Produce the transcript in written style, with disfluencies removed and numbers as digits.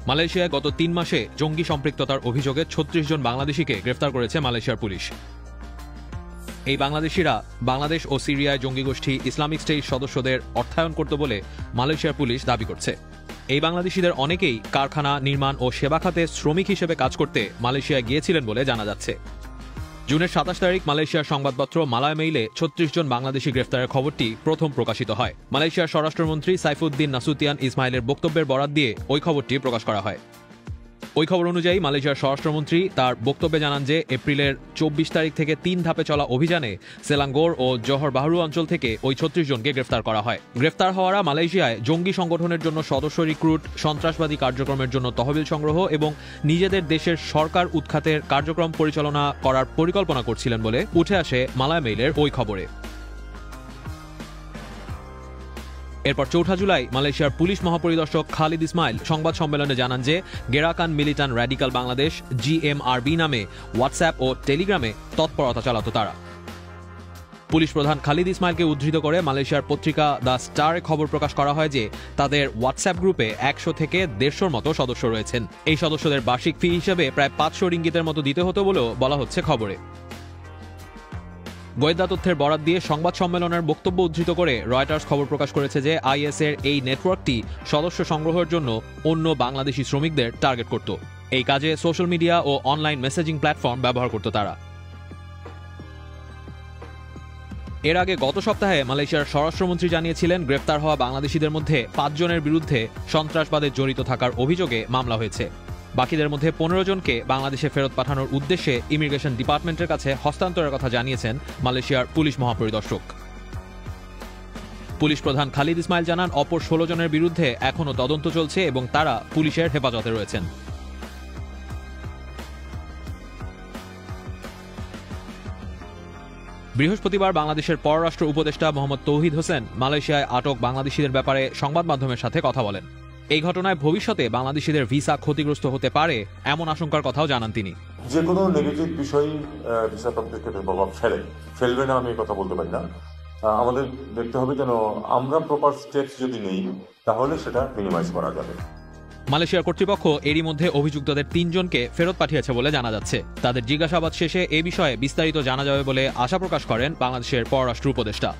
মালয়েশিয়ায় গত ৩ মাসে জঙ্গি সম্পৃক্ততার অভিযোগে ৩৬ জন বাংলাদেশিকে গ্রেফতার করেছে মালয়েশিয়ার পুলিশ। এই বাংলাদেশিরা বাংলাদেশ ও সিরিয়ায় জঙ্গি গোষ্ঠী ইসলামিক স্টেট সদস্যদের অর্থায়ন করত বলে মালয়েশিয়ার পুলিশ দাবি করছে। এই বাংলাদেশিদের অনেকেই কারখানা, নির্মাণ ও সেবা খাতে শ্রমিক হিসেবে কাজ করতে মালয়েশিয়ায় গিয়েছিলেন বলে জানা যাচ্ছে। জুনের ২৭ তারিখ মালয়েশিয়ার সংবাদপত্র মালায়মেইলে ৩৬ জন বাংলাদেশি গ্রেফতারের খবরটি প্রথম প্রকাশিত হয়। মালয়েশিয়ার স্বরাষ্ট্রমন্ত্রী সাইফুদ্দিন নাসুতিয়ান ইসমাইলের বক্তব্যের বরাত দিয়ে ওই খবরটি প্রকাশ করা হয়। ওই খবর অনুযায়ী মালয়েশিয়ার স্বরাষ্ট্রমন্ত্রী তার বক্তব্যে জানান যে এপ্রিলের ২৪ তারিখ থেকে ৩ ধাপে চলা অভিযানে সেলাঙ্গোর ও জহর বাহরু অঞ্চল থেকে ওই ৩৬ জনকে গ্রেফতার করা হয়। গ্রেফতার হওয়ারা মালয়েশিয়ায় জঙ্গি সংগঠনের জন্য সদস্য রিক্রুট, সন্ত্রাসবাদী কার্যক্রমের জন্য তহবিল সংগ্রহ এবং নিজেদের দেশের সরকার উৎখাতের কার্যক্রম পরিচালনা করার পরিকল্পনা করছিলেন বলে উঠে আসে মালায়মেইলের ওই খবরে। এরপর ৪ জুলাই মালয়েশিয়ার পুলিশ মহাপরিদর্শক খালিদ ইসমাইল সংবাদ সম্মেলনে জানান যে গেরাকান মিলিটান র্যাডিক্যাল বাংলাদেশ GMRB নামে হোয়াটসঅ্যাপ ও টেলিগ্রামে তৎপরতা চালাত তারা। পুলিশ প্রধান খালিদ ইসমাইলকে উদ্ধৃত করে মালয়েশিয়ার পত্রিকা দ্য স্টারে খবর প্রকাশ করা হয় যে তাদের হোয়াটসঅ্যাপ গ্রুপে ১০০ থেকে ১৫০ মতো সদস্য রয়েছেন। এই সদস্যদের বার্ষিক ফি হিসেবে প্রায় ৫০০ রিঙ্গিতের মতো দিতে হতো বলেও বলা হচ্ছে খবরে। গোয়েন্দা তথ্যের বরাত দিয়ে সংবাদ সম্মেলনের বক্তব্য উদ্ধৃত করে রয়টার্স খবর প্রকাশ করেছে যে IS এর এই নেটওয়ার্কটি সদস্য সংগ্রহের জন্য অন্য বাংলাদেশি শ্রমিকদের টার্গেট করত। এই কাজে সোশ্যাল মিডিয়া ও অনলাইন মেসেজিং প্ল্যাটফর্ম ব্যবহার করত তারা। এর আগে গত সপ্তাহে মালয়েশিয়ার স্বরাষ্ট্রমন্ত্রী জানিয়েছিলেন গ্রেফতার হওয়া বাংলাদেশিদের মধ্যে ৫ জনের বিরুদ্ধে সন্ত্রাসবাদে জড়িত থাকার অভিযোগে মামলা হয়েছে। বাকিদের মধ্যে ১৫ জনকে বাংলাদেশে ফেরত পাঠানোর উদ্দেশ্যে ইমিগ্রেশন ডিপার্টমেন্টের কাছে হস্তান্তরের কথা জানিয়েছেন মালয়েশিয়ার পুলিশ মহাপরিদর্শক। পুলিশ প্রধান খালিদ ইসমাইল জানান অপর ১৬ জনের বিরুদ্ধে এখনও তদন্ত চলছে এবং তারা পুলিশের হেফাজতে রয়েছেন। বৃহস্পতিবার বাংলাদেশের পররাষ্ট্র উপদেষ্টা মোহাম্মদ তৌহিদ হোসেন মালয়েশিয়ায় আটক বাংলাদেশিদের ব্যাপারে সংবাদ মাধ্যমের সাথে কথা বলেন। এই ঘটনায় ভবিষ্যতে বাংলাদেশিদের ভিসা ক্ষতিগ্রস্ত হতে পারে এমন আশঙ্কার কথাও জানান তিনি। যে কোনো নেগেটিভ বিষয় ভিসা কমপ্লিকেটের প্রভাব ফেলবে না, আমি এই কথা বলতে পারি না। আমাদের দেখতে হবে যেন আমরা প্রপার স্টেপস যদি নেই তাহলে সেটা মিনিমাইজ করা যাবে। মালয়েশিয়ার কর্তৃপক্ষ এরই মধ্যে অভিযুক্তদের ৩ জনকে ফেরত পাঠিয়েছে বলে জানা যাচ্ছে। তাদের জিজ্ঞাসাবাদ শেষে এ বিষয়ে বিস্তারিত জানা যাবে বলে আশা প্রকাশ করেন বাংলাদেশের পররাষ্ট্র উপদেষ্টা।